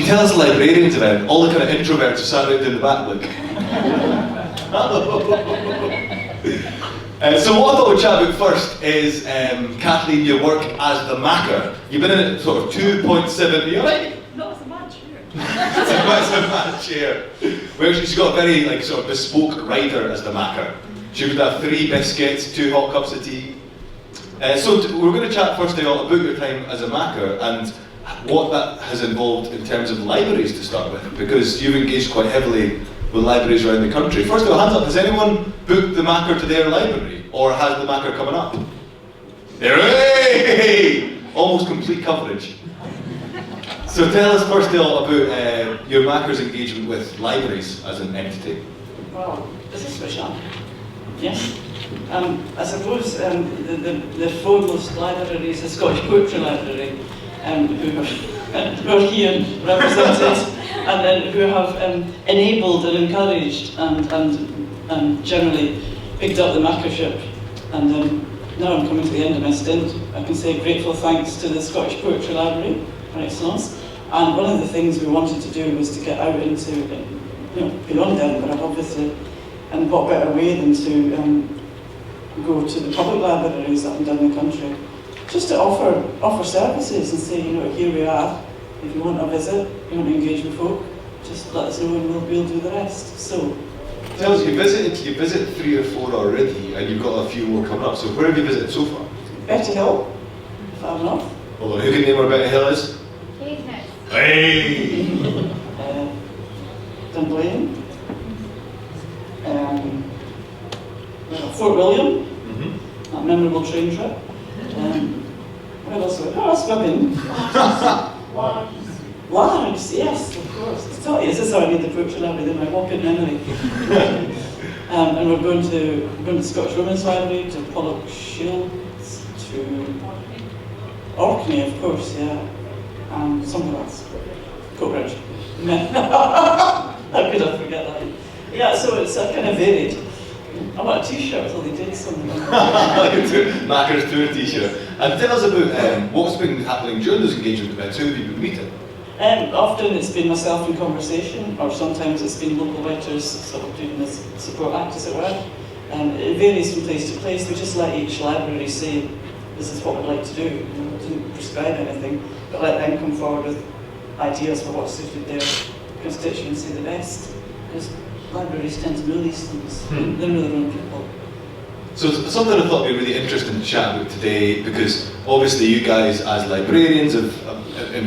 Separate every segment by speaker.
Speaker 1: tell us librarians event? All the kind of introverts are sat right down the back, look. So what I thought we'd chat about first is, Kathleen, your work as the Makar. You've been in it sort of 2.7, are you right?
Speaker 2: No, it's a mad chair.
Speaker 1: It's a mad chair. Well, she's got a very like sort of bespoke writer as the Makar. She would have 3 biscuits, 2 hot cups of tea. So we're going to chat first of all about your time as a Makar and what that has involved in terms of libraries to start with, because you've engaged quite heavily with libraries around the country. First of all, hands up, has anyone booked the Makar to their library, or has the Makar coming up? Hooray! Almost complete coverage. So tell us first of all about your Makar's engagement with libraries as an entity.
Speaker 2: Well, this is switch on. Yes. I suppose the foremost library is the Scottish Poetry Library, who are here represented, and then who have enabled and encouraged and generally picked up the Makarship. And now I'm coming to the end of my stint, I can say grateful thanks to the Scottish Poetry Library, for excellence. And one of the things we wanted to do was to get out into, beyond Edinburgh, obviously, and what better way than to go to the public libraries up and down the country, just to offer services and say, here we are. If you want a visit, you want to engage with folk, just let us know and we'll do the rest. So,
Speaker 1: tell us, you visited 3 or 4 already, and you've got a few more coming up. So where have you visited so far?
Speaker 2: Betty Hill, far north.
Speaker 1: Although who can name where Betty Hill is?
Speaker 3: Keynote.
Speaker 1: Hey!
Speaker 2: Dunblane. Fort William, that memorable train trip. Where else have I been? Largs, yes, of course. It's totally, is this how I need the Poetry Library, then my walk-in memory. And we're going to Scottish Women's Library, to Pollock Shields, to Orkney, of course, yeah, and somewhere else. Coatbridge. How could I forget that? Yeah, so it's kind of varied. I want a t-shirt till they did something.
Speaker 1: Makar's tour t-shirt. And tell us about what's been happening during those engagement events. Who have you been meeting?
Speaker 2: Often it's been myself in conversation, or sometimes it's been local writers sort of doing this support act, as it were. It varies from place to place. We just let each library say, this is what we'd like to do. We didn't prescribe anything, but let them come forward with ideas for what suited their constituency the best. Because libraries tend to know these things. They know their own people.
Speaker 1: So something I thought would be really interesting to chat about today, because obviously you guys as librarians in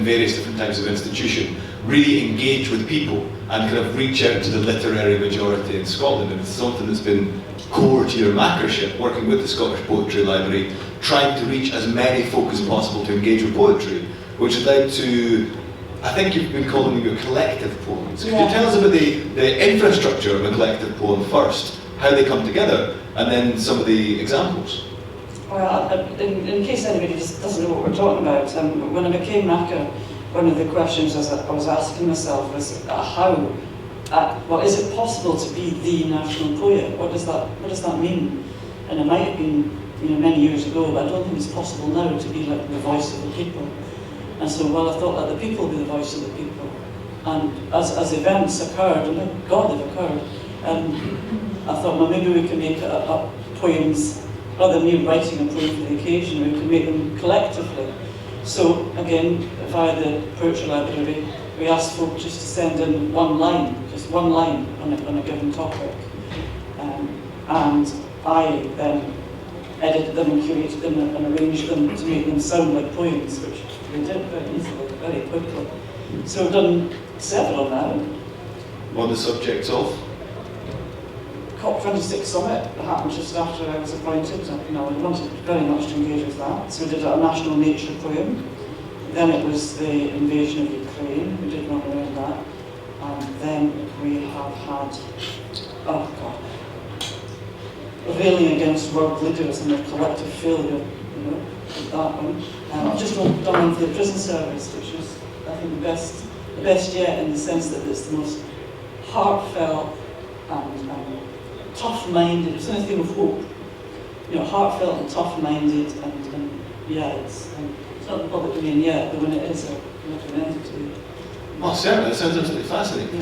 Speaker 1: various different types of institution really engage with people and kind of reach out to the literary majority in Scotland, and it's something that's been core to your Makarship, working with the Scottish Poetry Library, trying to reach as many folk as possible to engage with poetry, which has led to, I think you've been calling them your collective poems. Could you tell us about the infrastructure of a collective poem first, how they come together, and then some of the examples?
Speaker 2: Well, in case anybody just doesn't know what we're talking about, when I became Makar, one of the questions I was asking myself was well, is it possible to be the national poet? What does that mean? And it might have been many years ago, but I don't think it's possible now to be like the voice of the people. And so, well, I thought let the people be the voice of the people. And as events occurred, and thank God they've occurred, I thought, well, maybe we can make up poems, rather than me writing a poem for the occasion, we can make them collectively. So, again, via the Poetry Library, we asked folk just to send in just one line on a given topic. And I then edited them and curated them and arranged them to make them sound like poems, which we did very easily, very quickly. So we've done several now.
Speaker 1: On the subjects of?
Speaker 2: COP26 summit that happened just after I was appointed. I wanted very much to engage with that. So we did a national nature poem. Then it was the invasion of Ukraine. We did one around that. And then we have had, railing against world leaders and their collective failure. That one. I've just done one for the prison service, which is, I think, the best yet, in the sense that it's the most heartfelt and tough-minded. It's a thing of hope. Heartfelt and tough-minded, and yeah, it's not the public domain yet, but when it is, I'll recommend it to you.
Speaker 1: Oh, certainly, that sounds absolutely fascinating.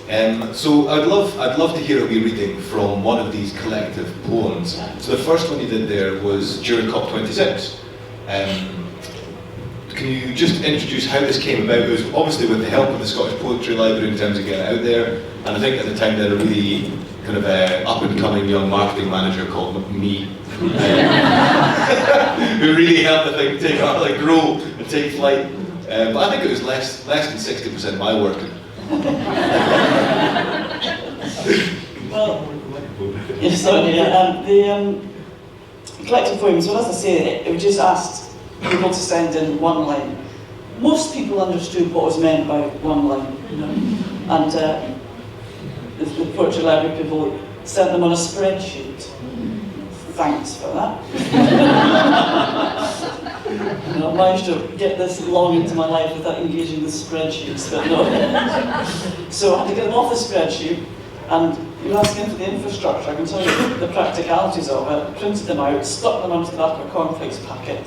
Speaker 2: Yeah.
Speaker 1: So I'd love to hear a wee reading from one of these collective poems. So the first one you did there was during COP26. Can you just introduce how this came about? It was obviously with the help of the Scottish Poetry Library in terms of getting it out there, and I think at the time they had a really kind of up-and-coming young marketing manager called me, who really helped the thing take off, like grow and take flight. But I think it was less than 60% my work.
Speaker 2: Well, yeah, sorry, the collective poems, well, as I say, it just asked people to send in one line. Most people understood what was meant by one line, you know, and the Poetry Library people sent them on a spreadsheet. Thanks for that. You know, I managed to get this long into my life without engaging with spreadsheets, but no. So I had to get them off the spreadsheet, and you're asking for the infrastructure. I can tell you the practicalities of it. Printed them out, stuck them onto the back of a cornflakes packet,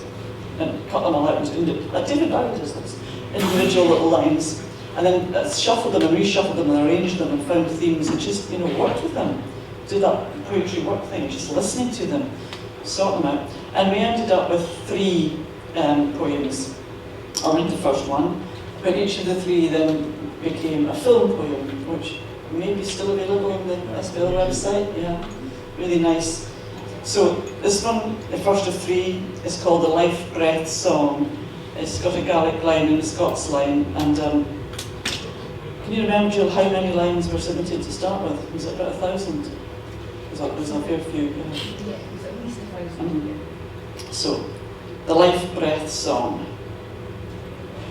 Speaker 2: and cut them all out into, like David Bowie does this, individual little lines, and then shuffled them and reshuffled them and arranged them and found themes and just, you know, worked with them. Do that poetry work thing, just listening to them, sort them out. And we ended up with 3 poems. I'll read the first one, but each of the 3 then became a film poem, which may be still available on the SPL website. Yeah, really nice. So this one, the first of 3, is called The Life Breath Song. It's got a Gaelic line and a Scots line, and can you remember, Jill, how many lines were submitted to start with? Was it about 1,000? There's a fair few.
Speaker 3: Yeah, it was at least 1,000.
Speaker 2: So, The Life Breath Song.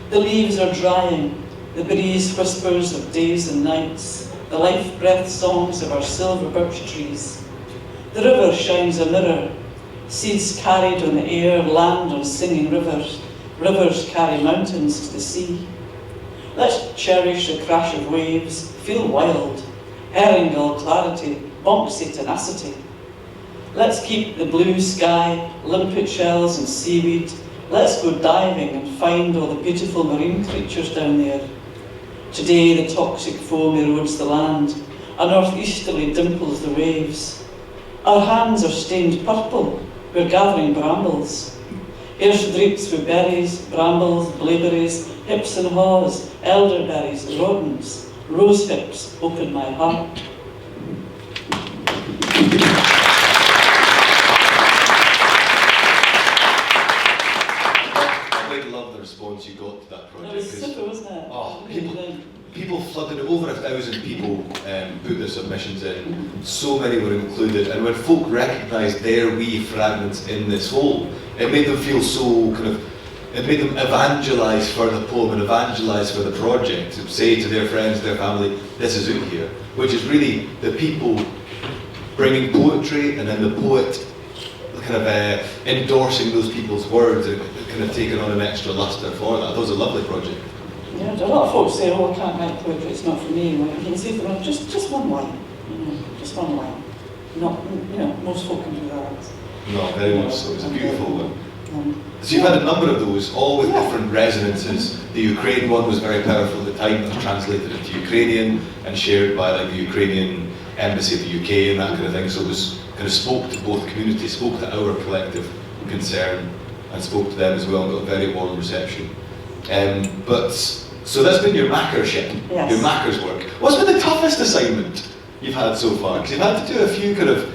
Speaker 2: The leaves are drying, the breeze whispers of days and nights, the life breath songs of our silver birch trees. The river shines a mirror, seeds carried on the air land on singing rivers, rivers carry mountains to the sea. Let's cherish the crash of waves, feel wild, herringull clarity, bonksy tenacity. Let's keep the blue sky, limpet shells and seaweed. Let's go diving and find all the beautiful marine creatures down there. Today the toxic foam erodes the land, a northeasterly dimples the waves. Our hands are stained purple, we're gathering brambles. Here's drapes with berries, brambles, blaeberries, hips and haws, elderberries, rodents, rose hips open my heart.
Speaker 1: I love the response you got to that project.
Speaker 2: It was super, wasn't it?
Speaker 1: Oh, people flooded it. Over 1,000 people put their submissions in. So many were included, and when folk recognised their wee fragments in this whole, it made them feel so kind of. It made them evangelise for the poem and evangelise for the project. To say to their friends, their family, this is out here, which is really the people bringing poetry, and then the poet kind of endorsing those people's words and kind of taking on an extra lustre for that. That was a lovely project.
Speaker 2: Yeah, a lot of folks say, oh, I can't write poetry, it's not for me. Well, you can say to them, just one line, you know, just one line. Not, you know, most folk can do that.
Speaker 1: No, very much so. It's a beautiful one. So you've had a number of those, all with different resonances. The Ukraine one was very powerful at the time. It was translated into Ukrainian and shared by like the Ukrainian embassy of the UK and that kind of thing. So it was kind of spoke to both communities, spoke to our collective concern, and spoke to them as well, and got a very warm reception. So that's been your Makarship,
Speaker 2: yes.
Speaker 1: Your Makar's work. What's been the toughest assignment you've had so far? Because you've had to do a few kind of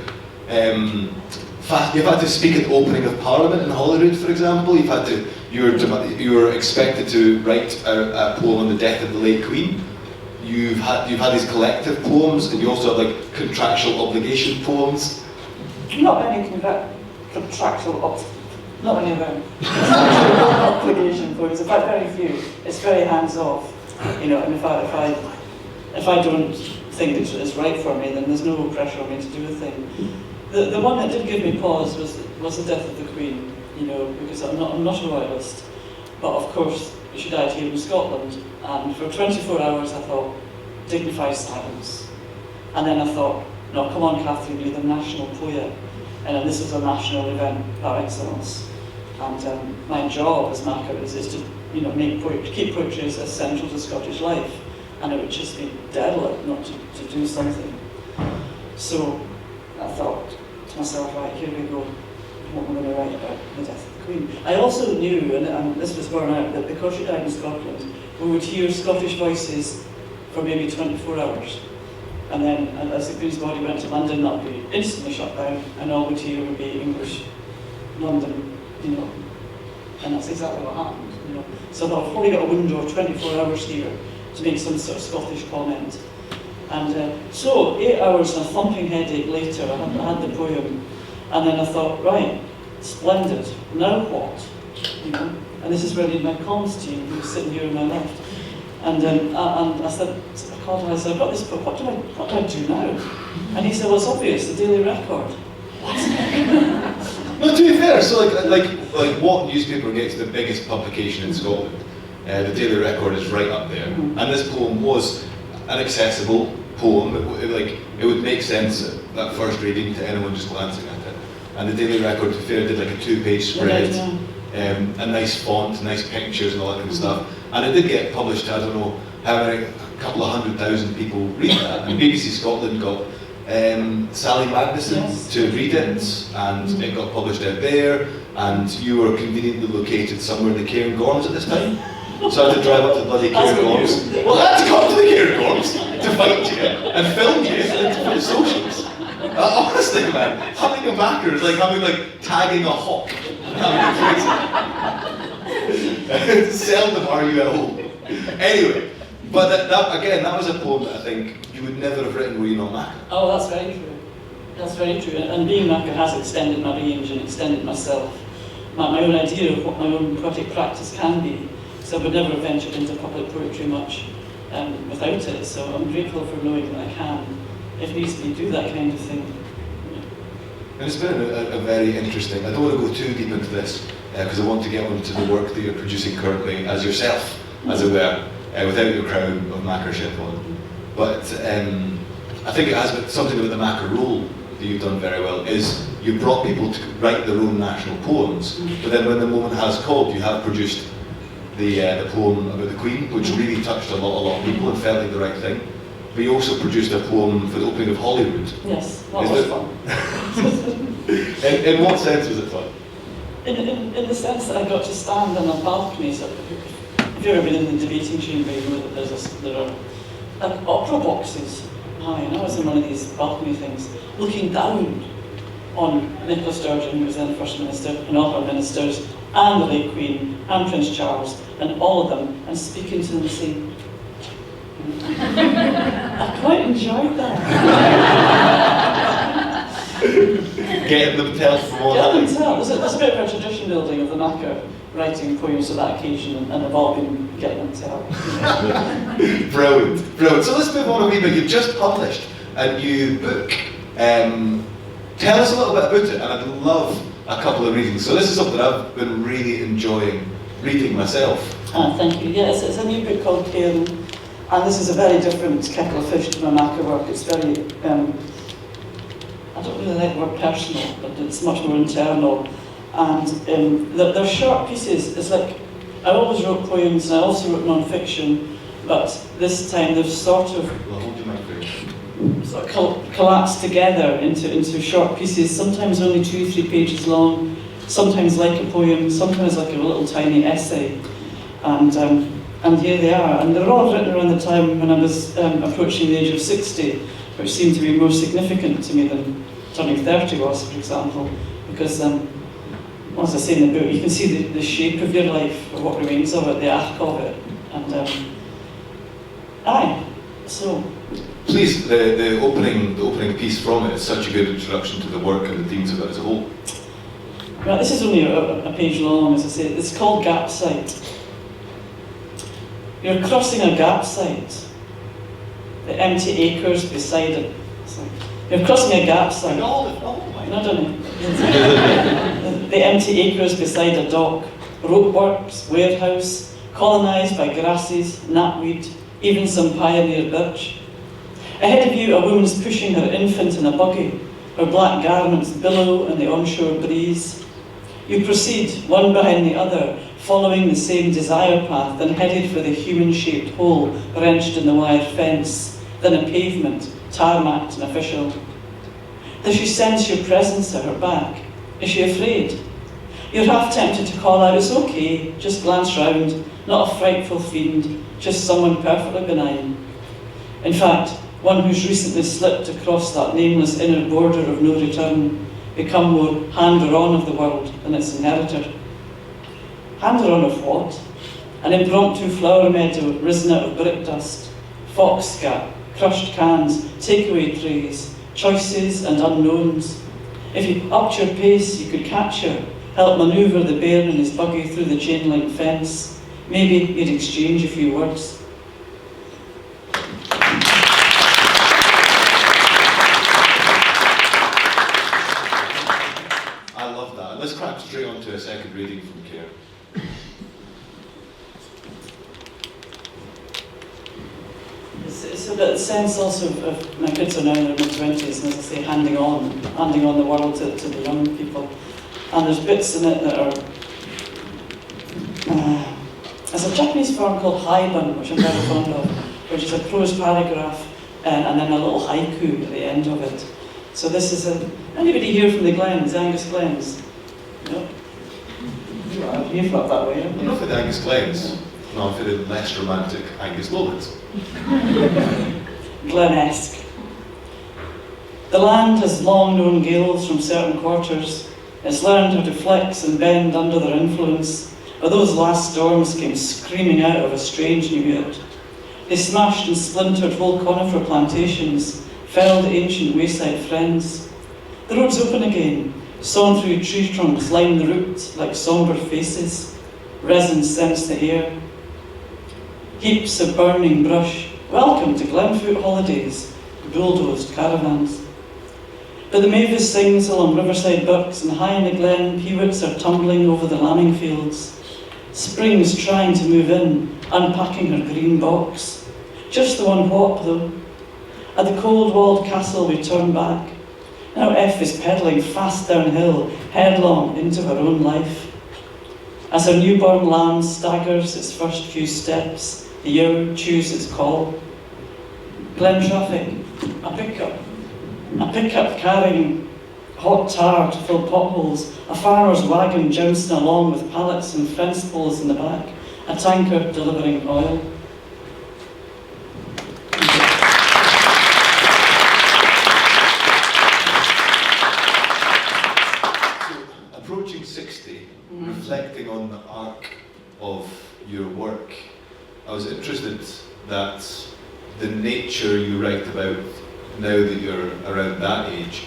Speaker 1: you've had to speak at the opening of Parliament in Holyrood, for example. You were expected to write a poem on the death of the late Queen. You've had these collective poems, and you also have like contractual obligation poems.
Speaker 2: Not any contractual not any of them. Obligation poems. In fact, very few. It's very hands off. You know, and if I don't think it's right for me, then there's no pressure on me to do a thing. The one that did give me pause was the death of the Queen, you know, because I'm not a royalist, but of course she died here in Scotland, and for 24 hours I thought, dignified silence. And then I thought, no, come on Kathleen, you're the national poet, and this is a national event par excellence. And my job as Makar is to make poetry, keep poetry as central to Scottish life, and it would just be derelict not to do something. So I thought to myself, right, here we go, what am I going to write about the death of the Queen? I also knew, and this was borne out, that because she died in Scotland, we would hear Scottish voices for maybe 24 hours. And then, as the Queen's body went to London, that would be instantly shut down, and all we'd hear would be English, London, and that's exactly what happened. So I thought, I've probably got a window of 24 hours here to make some sort of Scottish comment. And so 8 hours and a thumping headache later, I had the poem, and then I thought, right, splendid, now what? And this is where I need my comms team, who's sitting here on my left. And I said, I called him, I said, I've got this book, what do I do now? And he said, well, it's obvious, the Daily Record.
Speaker 1: No, to be fair, so like what newspaper gets the biggest publication in Scotland? The Daily Record is right up there.
Speaker 2: Mm-hmm.
Speaker 1: And this poem was an accessible poem. It would make sense at first reading to anyone just glancing at it. And the Daily Record, to be fair, did like a 2-page spread, a nice font, nice pictures and all that kind of stuff. And it did get published to, I don't know, how many, a couple of 100,000 people read that. And BBC Scotland got Sally Magnuson to read it, and it got published out there, and you were conveniently located somewhere in the Cairngorms at this time. So I had to drive up to bloody Cairngorms. Well, I had to come to the Cairngorms to find you and film you for the socials. Honestly, man, having a backer is like tagging a hawk. Seldom are you at home. Anyway, but that was a poem that I think you would never have written were you not Makar.
Speaker 2: Oh, that's very true. That's very true. And being Makar has extended my range and extended myself, my own idea of what my own poetic practice can be. So I would never have ventured into public poetry much without it. So I'm grateful for knowing that I can, if needs be, do that kind of thing.
Speaker 1: And it's been a very interesting, I don't want to go too deep into this, because I want to get onto the work that you're producing currently as yourself, as it were, without your crown of Makarship on. But I think it has something about the Makar rule that you've done very well, is you brought people to write their own national poems, but then when the moment has called, you have produced the poem about the Queen, which really touched a lot of people and felt like the right thing. But you also produced a poem for the opening of Holyrood.
Speaker 2: Yes, that was fun.
Speaker 1: In what sense was it fun?
Speaker 2: In the sense that I got to stand on a balcony. So if you've ever been in the debating chamber, you know that there are like opera boxes high, and I was in one of these balcony things, looking down on Nicola Sturgeon, who was then First Minister, and all her ministers, and the late Queen, and Prince Charles, and all of them, and speaking to them saying, I quite enjoyed that.
Speaker 1: Getting them tell from all
Speaker 2: Get them
Speaker 1: that.
Speaker 2: tell. There's a bit of a tradition building of the Makar writing poems for that occasion, and I've all been getting them tell.
Speaker 1: Brilliant, brilliant. So let's move on a wee bit. You've just published a new book. Tell us a little bit about it, and I'd love a couple of readings. So this is something I've been really enjoying reading myself.
Speaker 2: Thank you. Yes, it's a new book called Currie, and this is a very different kettle of fish to my Makar work. It's very, I don't really like the word personal, but it's much more internal. And they're short pieces. It's like, I always wrote poems and I also wrote non-fiction, but this time they've sort of collapsed together into short pieces, sometimes only 2-3 pages long, sometimes like a poem, sometimes like a little tiny essay. And here they are. And they're all written around the time when I was approaching the age of 60, which seemed to be more significant to me than turning 30 was, for example, because as I say in the book, you can see the shape of your life, or what remains of it, the arc of it. And so.
Speaker 1: Please, the opening piece from it is such a good introduction to the work and the themes of it as a whole.
Speaker 2: Right, this is only a page long, as I say. It's called Gap Site. You're crossing a gap site. The empty acres beside it. You're crossing a gap site. The empty acres beside a dock, ropeworks, warehouse, colonised by grasses, knapweed, even some pioneer birch. Ahead of you, a woman's pushing her infant in a buggy. Her black garments billow in the onshore breeze. You proceed, one behind the other, following the same desire path, then headed for the human-shaped hole wrenched in the wire fence, then a pavement, tarmacked and official. Does she sense your presence at her back? Is she afraid? You're half tempted to call out, it's okay, just glance round, not a frightful fiend, just someone perfectly benign. In fact, one who's recently slipped across that nameless inner border of no return, become more hander-on of the world than its inheritor. Hander-on of what? An impromptu flower meadow risen out of brick dust, fox scat, crushed cans, takeaway trays, choices and unknowns. If you upped your pace, you could catch her, help manoeuvre the bear in his buggy through the chain-link fence. Maybe you'd exchange a few words.
Speaker 1: I love that. Let's crack straight on to a second reading from Care.
Speaker 2: It's a bit sense also of my kids are now in their mid-20s, and as I say, handing on the world to the young people. And there's bits in it that are... there's a Japanese form called haibun, which I'm very fond of, which is a prose paragraph and then a little haiku at the end of it. So this is anybody here from the Glens, Angus Glens? No? You've got that way, haven't you?
Speaker 1: Not for the Angus Glens, no, for the less romantic Angus Lowlands.
Speaker 2: Glenesque. The land has long known gales from certain quarters. It's learned how to flex and bend under their influence, but those last storms came screaming out of a strange New York. They smashed and splintered whole conifer plantations, felled ancient wayside friends. The road's open again. Sawn through tree trunks line the route like sombre faces. Resin scents the air. Heaps of burning brush. Welcome to Glenfoot holidays. Bulldozed caravans. But the mavis sings along riverside bucks, and high in the glen, peewits are tumbling over the lambing fields. Spring's trying to move in, unpacking her green box. Just the one whop, though. At the cold-walled castle we turn back. Now F is pedalling fast downhill, headlong into her own life. As her newborn lamb staggers its first few steps, the yow chews its call. Glen traffic, a pickup carrying hot tar to fill potholes, a farmer's wagon jouncing along with pallets and fence poles in the back, a tanker delivering oil.
Speaker 1: Approaching 60, reflecting on the arc of your work, I was interested that the nature you write about now that you're around that age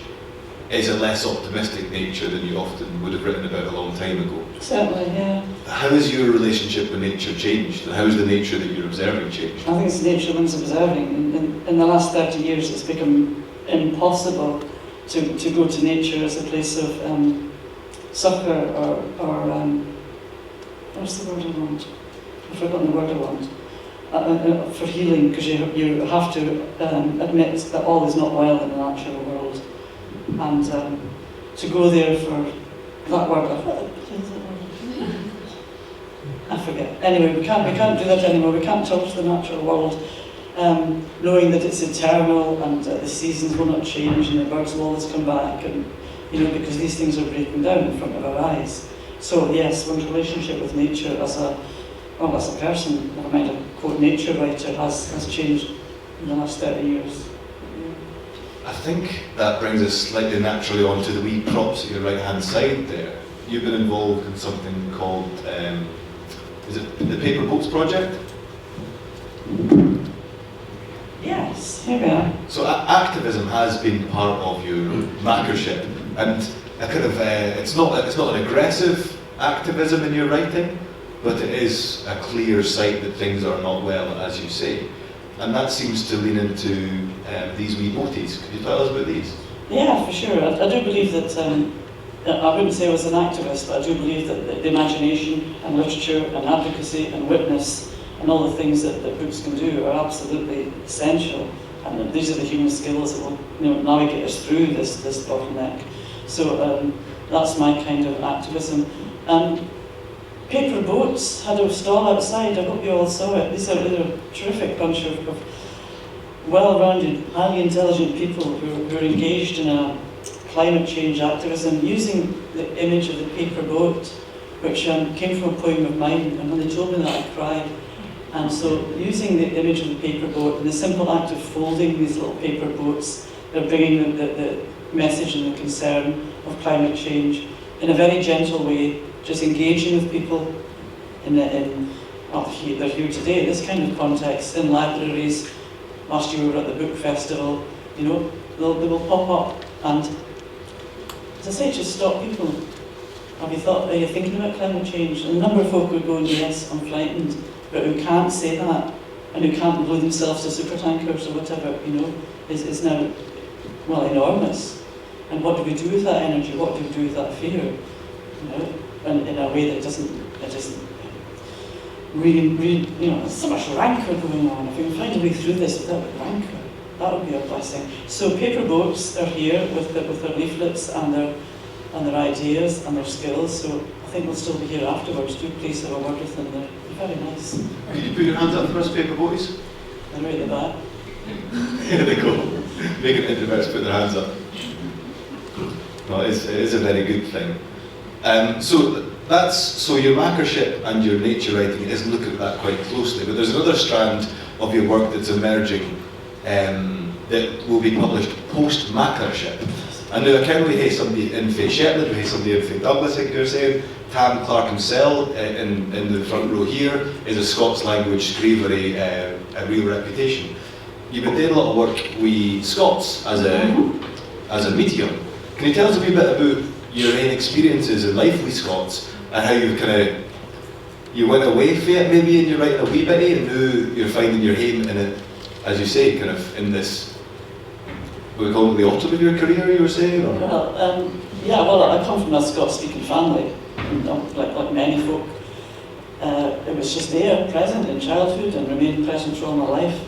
Speaker 1: is a less optimistic nature than you often would have written about a long time ago.
Speaker 2: Certainly, yeah.
Speaker 1: How has your relationship with nature changed? How has the nature that you're observing changed?
Speaker 2: I think it's nature one's observing. In the last 30 years, it's become impossible to go to nature as a place of succour or what's the word I want? I've forgotten the word I want. For healing, because you have to admit that all is not well in the natural world. And to go there for that word, I forget. Anyway, we can't do that anymore. We can't talk to the natural world, knowing that it's eternal and the seasons will not change and the birds will always come back, and because these things are breaking down in front of our eyes. So yes, one's relationship with nature as a person, never mind a quote nature writer, has changed in the last 30 years.
Speaker 1: I think that brings us slightly naturally onto the wee props at your right-hand side there. You've been involved in something called, is it the Paper Boats Project?
Speaker 2: Yes, here we are.
Speaker 1: So activism has been part of your makership, and a kind of it's not an aggressive activism in your writing, but it is a clear sight that things are not well, as you say. And that seems to lean into these wee moties. Could you tell us about these?
Speaker 2: Yeah, for sure. I do believe that, I wouldn't say I was an activist, but I do believe that the imagination and literature and advocacy and witness and all the things that books can do are absolutely essential. And these are the human skills that will navigate us through this bottleneck. So that's my kind of activism. Paper Boats had a stall outside, I hope you all saw it. These are a terrific bunch of well-rounded, highly intelligent people who are engaged in a climate change activism using the image of the paper boat, which came from a poem of mine, and when they told me that I cried. And so using the image of the paper boat and the simple act of folding these little paper boats, they're bringing the message and the concern of climate change in a very gentle way, just engaging with people well, they're here today, this kind of context, in libraries. Last year we were at the book festival, you know, they will pop up and, as I say, just stop people. Are you thinking about climate change? And a number of folk would go, yes, I'm frightened, but who can't say that, and who can't blow themselves to supertankers or whatever, you know, is now, well, enormous. And what do we do with that energy? What do we do with that fear? You know, and in a way that doesn't really, you know, there's so much rancor going on. If we can find a way through this without rancor, that would be a blessing. So paper boats are here with their leaflets and their ideas and their skills. So I think we'll still be here afterwards. Do please have a word with them. They're very nice.
Speaker 1: Could you put your hands up for us, paper boys?
Speaker 2: They're right at the back.
Speaker 1: Here they go. Making introverts put their hands up. No, it is a very good thing. So your makership and your nature writing is looking at that quite closely, but there's another strand of your work that's emerging that will be published post-makership. And now I can't really hear somebody in Faye Shetland, we hear somebody in Faye Douglas, like you're saying. Tam Clark himself, in the front row here, is a Scots language scrivery, a real reputation. You've been doing a lot of work with Scots as a medium. Can you tell us a wee bit about your own experiences in life with Scots and how you went away from it maybe and you're writing a wee bit and now you're finding your home in it, as you say, kind of in this, what we call it, the autumn of your career, you were saying? Or?
Speaker 2: Well, I come from a Scots-speaking family, and, like many folk. It was just there, present in childhood and remained present for all my life.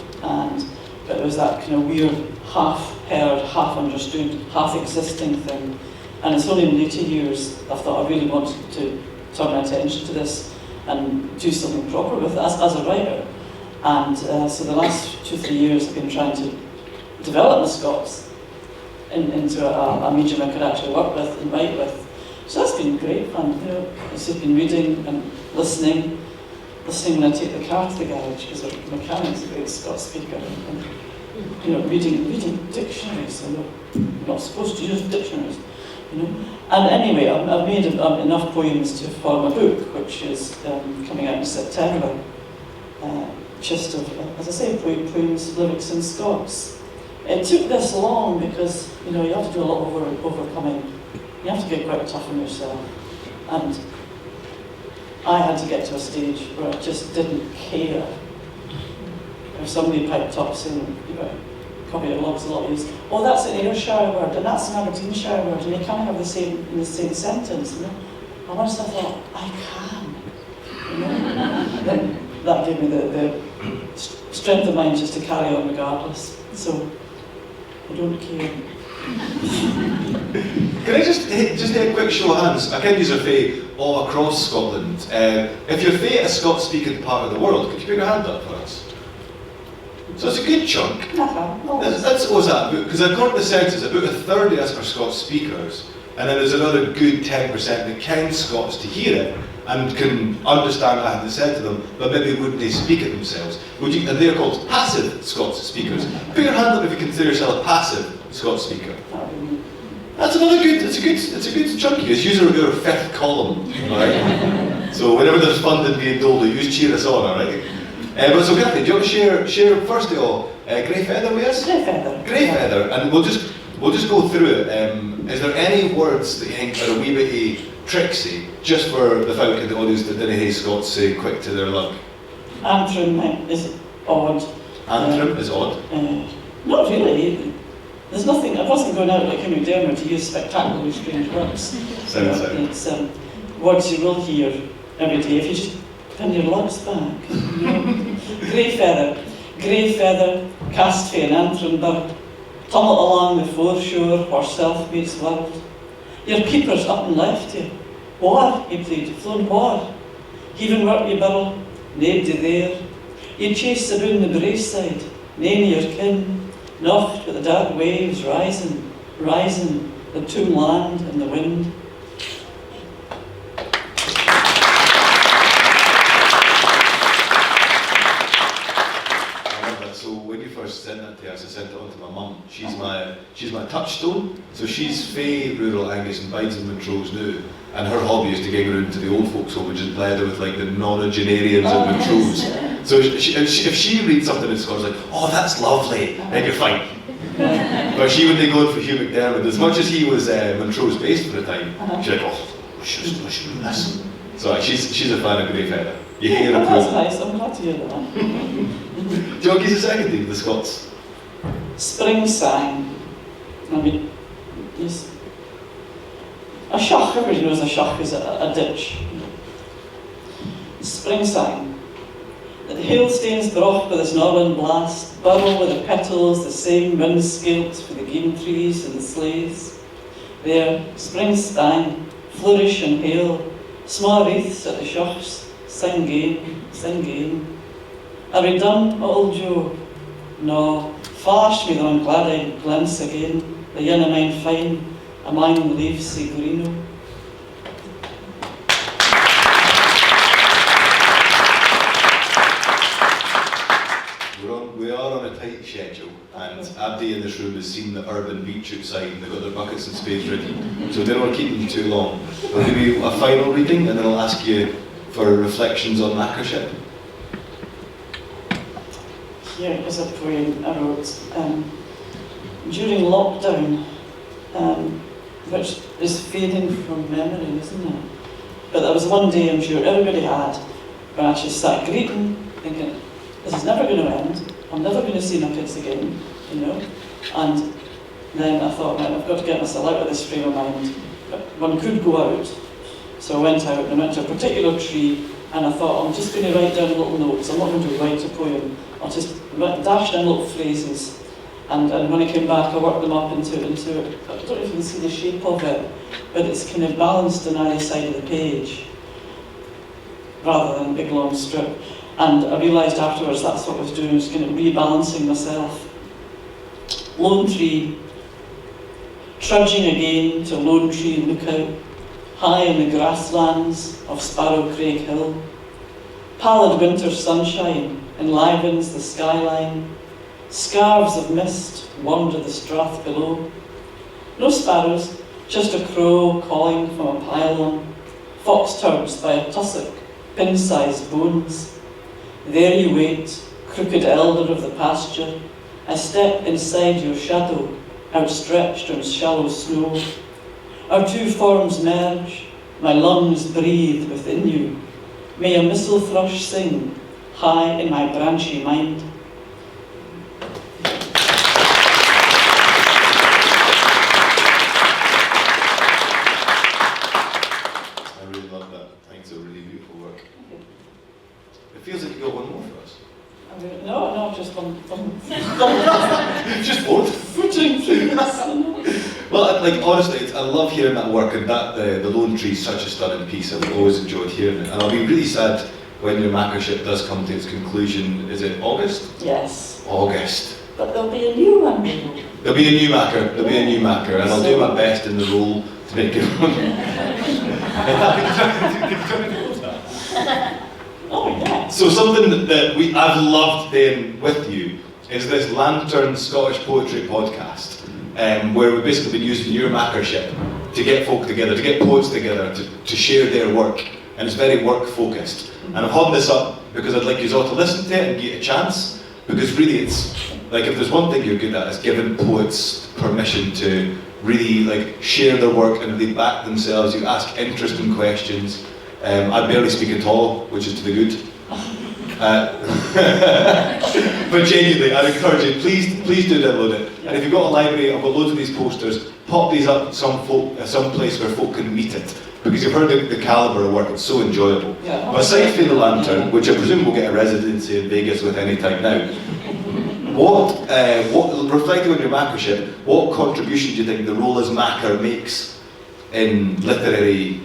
Speaker 2: But it was that kind of weird half-heard, half-understood, half-existing thing. And it's only in later years I thought I really wanted to turn my attention to this and do something proper with it as a writer. And so the last 2-3 years I've been trying to develop the Scots into a medium I could actually work with and write with. So that's been great fun. You know, it's just been reading and listening when I take the car to the garage, because the mechanic's a great Scots speaker, and you know, reading dictionaries, and you're not supposed to use dictionaries, you know. And anyway, I've made enough poems to form a book, which is coming out in September, just of, as I say, poems, lyrics in Scots. It took this long because, you know, you have to do a lot of overcoming. You have to get quite tough on yourself. And I had to get to a stage where I just didn't care if somebody piped up saying, you know, copy it lots a lot of use. Oh, that's an Ayrshire word, and that's an Aberdeenshire word, and they can't have the same in the same sentence. You know? And once I thought, I can. You know? Then that gave me the strength of mind just to carry on regardless. So I don't care.
Speaker 1: Can I just do a quick show of hands? I can use a Fae all across Scotland. If you're Fae a Scots-speaking part of the world, could you put your hand up for us? So it's a good chunk. That's what's that? Because according to the census, about a third of us are Scots speakers, and then there's another good 10% that can Scots to hear it and can understand what I have said to them, but maybe wouldn't they speak it themselves? And they're called passive Scots speakers. Put your hand up if you consider yourself a passive Scots speaker. That's another good. It's a good chunky. It's usually your fifth column, right? So whenever there's funding being doled, you cheer us on, alright? But so Kathleen, do you want to share first of all Grey Feather with us? Grey Feather, and we'll just go through it. Is there any words that you think are a wee bit tricksy, just for the folk in the audience that didn't hear Scots say quick to their luck?
Speaker 2: Antrim is odd.
Speaker 1: Antrim is odd?
Speaker 2: Not really. There's nothing, I wasn't going out like Henry Dermer to use spectacularly strange words. It's words you will hear every day if you just pin your lugs back. You know? Grey feather, cast fae an Antrim bird, tumult along the foreshore where self meets world. Your keeper's up and left you. War, he pleaded, flown war. Even work you burrow, naebody there. You chase aboon the braeside, nane of your kin, nocht with the dark waves rising, rising, the tomb land and the wind.
Speaker 1: So when you first sent that to us, I sent it on to my mum. She's my touchstone. So she's fae rural Angus and bides in Montrose now. And her hobby is to get around to the old folks' home and just blather with like the nonagenarians of Montrose. So if she reads something in Scots like, oh, that's lovely, then you're fine. But she wouldn't go in for Hugh McDermott. As much as he was Montrose based for the time, she's like, oh, we should do this. So she's a fan of Grey Feather. You hear her
Speaker 2: That's nice, I'm glad to hear that.
Speaker 1: Do you want to give us a second thing, the Scots?
Speaker 2: Spring sang. I mean, yes. A shock, everybody knows a shock is a ditch. Spring sang. That the hailstones brocht by this northern blast, burrow with the petals, the same wind scalps for the game trees and the sleighs. There, spring sang, flourish and hail, small wreaths at the shocks, sing game, sing game. Are we done, old Joe? No, fash me though I'm glad I'd glance again, the yin of mine fine, among the leaves say Greeno.
Speaker 1: We are on a tight schedule, and Abdi in this room has seen the urban beach outside and they've got their buckets and spades ready, so we don't want to keep them too long. But maybe a final reading and then I'll ask you for reflections on Makarship.
Speaker 2: Here is a poem I wrote during lockdown, which is fading from memory, isn't it? But there was one day I'm sure everybody had when I actually sat greeting, thinking, this is never going to end, I'm never going to see my kids again, you know? And then I thought, man, I've got to get myself out of this frame of mind. But one could go out. So I went out and I went to a particular tree and I thought, I'm just going to write down little notes, I'm not going to write a poem. I'll just dash down little phrases. And when I came back, I worked them up into it. I don't even see the shape of it, but it's kind of balanced on either side of the page, rather than a big long strip. And I realised afterwards that's what I was doing, was kind of rebalancing myself. Lone tree, trudging again to Lone Tree Lookout, high in the grasslands of Sparrow Craig Hill. Pallid winter sunshine enlivens the skyline. Scarves of mist wander the strath below. No sparrows, just a crow calling from a pylon. Fox-turds by a tussock, pin-sized bones. There you wait, crooked elder of the pasture. I step inside your shadow, outstretched on shallow snow. Our two forms merge, my lungs breathe within you. May a missel thrush sing, high in my branchy mind.
Speaker 1: I really love that. I think it's a really beautiful work. It feels like you got one more for us.
Speaker 2: No, just one.
Speaker 1: Just both?
Speaker 2: Footing through this.
Speaker 1: Well, like honestly, I love hearing that work, and that the Lone Tree is such a stunning piece. I've always enjoyed hearing it, and I'll be really sad when your Makarship does come to its conclusion. Is it August?
Speaker 2: Yes.
Speaker 1: August.
Speaker 2: But there'll be a new one.
Speaker 1: There'll be a new Makar. There'll be a new Makar, and I'll do my best in the role to make it.
Speaker 2: Oh yeah.
Speaker 1: So something that I've loved doing with you is this Lantern Scottish Poetry podcast. Where we've basically been using your Makarship to get folk together, to get poets together, to share their work, and it's very work focused. And I've held this up because I'd like you all to listen to it and get a chance, because really it's, like if there's one thing you're good at, it's giving poets permission to really like share their work and really back themselves. You ask interesting questions. I barely speak at all, which is to the good. But genuinely, I'd encourage you, please do download it. And if you've got a library, I've got loads of these posters, pop these up some place where folk can meet it. Because you've heard the calibre of work, it's so enjoyable.
Speaker 2: Yeah.
Speaker 1: But aside from the Lantern, which I presume will get a residency in Vegas with any time now, what reflecting on your Makarship, what contribution do you think the role as Makar makes in literary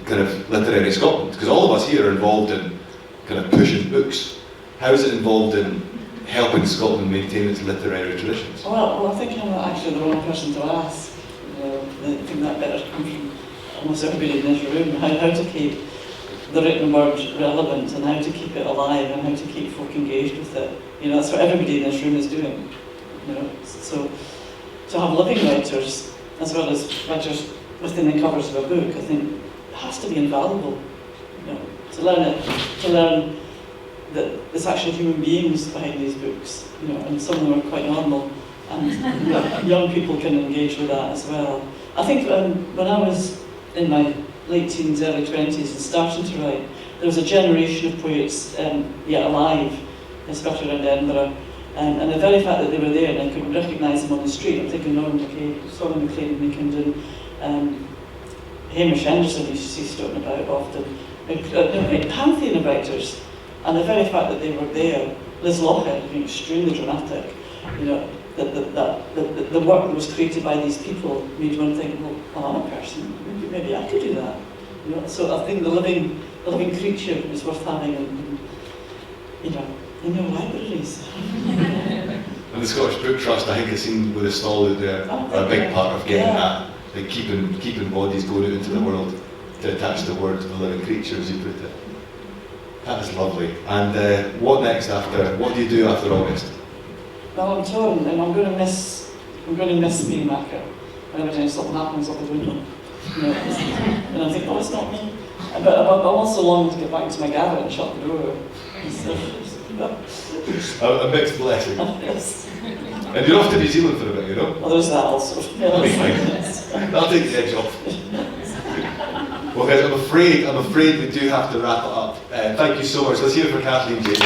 Speaker 1: Scotland? Because all of us here are involved in kind of pushing books. How is it involved in helping Scotland maintain its literary traditions?
Speaker 2: Well, I think I'm actually the wrong person to ask. I think that better comes from almost everybody in this room. How to keep the written word relevant, and how to keep it alive, and how to keep folk engaged with it. That's what everybody in this room is doing. So to have living writers as well as writers within the covers of a book, I think has to be invaluable. To learn that there's actually human beings behind these books, and some of them are quite normal, and young people can engage with that as well. I think when I was in my late teens, early 20s, and starting to write, there was a generation of poets yet alive, especially around Edinburgh, and the very fact that they were there and I could recognise them on the street. I'm thinking Norman MacLean, Solomon MacLean, Mackinden, Hamish Henderson, you see talking about often, a pantheon of writers, and the very fact that they were there, Liz Lochhead being extremely dramatic, the work that was created by these people made one think, well, I'm a person, maybe I could do that. So I think the living creature is worth having in your libraries.
Speaker 1: And the Scottish Book Trust, I think, has seen with the stall out there, are a big part of getting that, like keeping bodies going out into the world to attach the word to the living creature, as you put it. That is lovely. And what next after? What do you do after August?
Speaker 2: Well, I'm torn, and I'm going to miss being Makar. Every time something happens up the window, and I think, oh, it's not me. But I'm also longing to get back into my garret and shut the door.
Speaker 1: A mixed blessing.
Speaker 2: Yes.
Speaker 1: And you're off to New Zealand for a bit,
Speaker 2: Well, there's that also.
Speaker 1: That'll be fine. That'll take the edge off. Well, guys, I'm afraid we do have to wrap it up. Thank you so much. Let's hear it for Kathleen Jamie.